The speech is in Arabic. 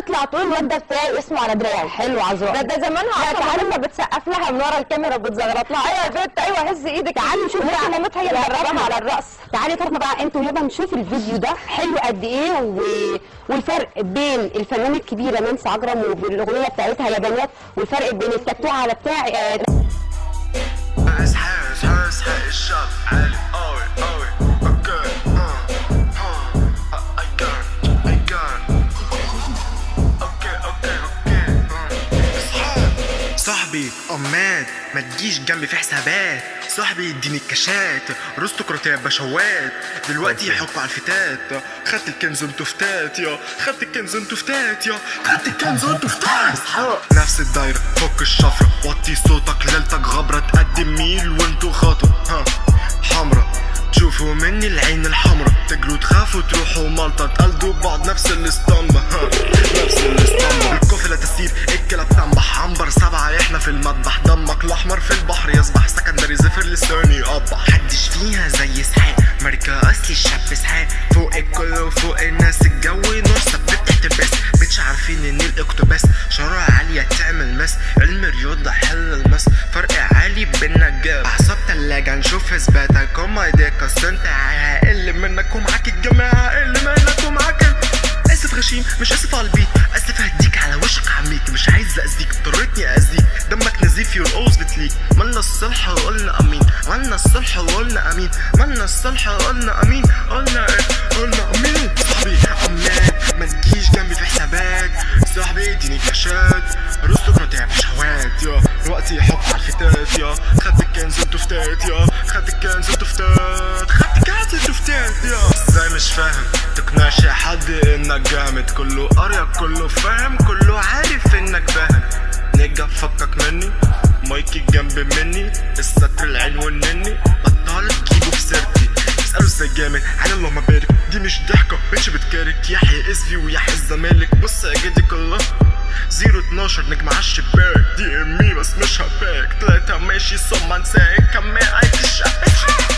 تطلع تقول الواد ده بتاعي اسمه على دراعي. حلو عذراء. ده زمانها تعالي ما بتسقف لها من ورا الكاميرا بتزغرط لها. ايوه يا بنت، ايوه هز ايدك. تعالي نشوف بقى مامتها هي اللي دربها على الرقص. تعالي طب بقى انت وهبه نشوف الفيديو ده حلو قد ايه والفرق بين الفنانه الكبيره نانسي عجرم وبالاغنيه بتاعتها يا بنات، والفرق بين التاتو على بتاع اصحى الشاب عالي قوي قوي. اوكي صاحبي أماد ما تجيش جنبي في حسابات، صاحبي اديني الكاشات ارستقراطية بشوات، دلوقتي يحطوا على الفتات. خدت الكنز انتو فتات يا، خدت الكنز انتو فتات يا، خدت الكنز انتو فتات. نفس الدايرة فك الشفرة، وطي صوتك ليلتك غبرة، تقدم ميل وانتو خاطر حمرا. تشوفوا مني العين الحمرا، تجروا تخافوا تروحوا مالطا، تقلدوا بعض نفس الاسطمبة نفس الاسطمبة. القافلة تسير الكلاب تنبح، عنبر سبعة احنا في المذبح، دمك الاحمر في البحر يسبح، سكندري زفر لساني يقبح. محدش فيها زي اسحاق، ماركة اصلي الشاب اسحاق، فوق الكل وفوق الناس، الجو نور ثبت احتباس، مش عارفين ان الاقتباس شرع عالية تعمل مس، علم رياضة حل المس، فرق عالي بينا جاب، اعصاب تلاجة نشوف اثباتك، هما ايديك اصل انت هقل منك ومعاك الجماعة اقل منك ومعاك. اسف غشيم مش اسف على البيت، اسف هديك على وشك عميك، مش عايز اذيك اضطريتني اذيك، دمك نزيف يور اوز بتليك. مالنا الصلح وقلنا امين، مالنا الصلح وقلنا امين، مالنا الصلح وقلنا امين، قلنا ايه قلنا امين. صاحبي اماد ما تجيش جنبي في حسابات، صاحبي اديني كاشات ارستقراطية بشهوات يا، وقتي يحط على الفتات يا، خدت الكنز انتو فتات يا، خدت الكنز انتو فتات، خدت الكنز انتو فتات يا. ازاي مش فاهم تقنعش حد انك جامد، كله قرية كله فاهم كله عارف انك فاهم. نجا فكك مني مايكي جنب مني، الستر العين والنني بطال تجيبه في سيرتي، اسألوا ازاي جامد على اللهم بارك، دي مش ضحكة بنش بتكارك، يحيى اسفي ويحيى الزمالك. بص يا جدي كله 0-12 نجم عالشباك، دي امي بس مش هباك، 3 ماشي صم انساك كمان عايش الشقة.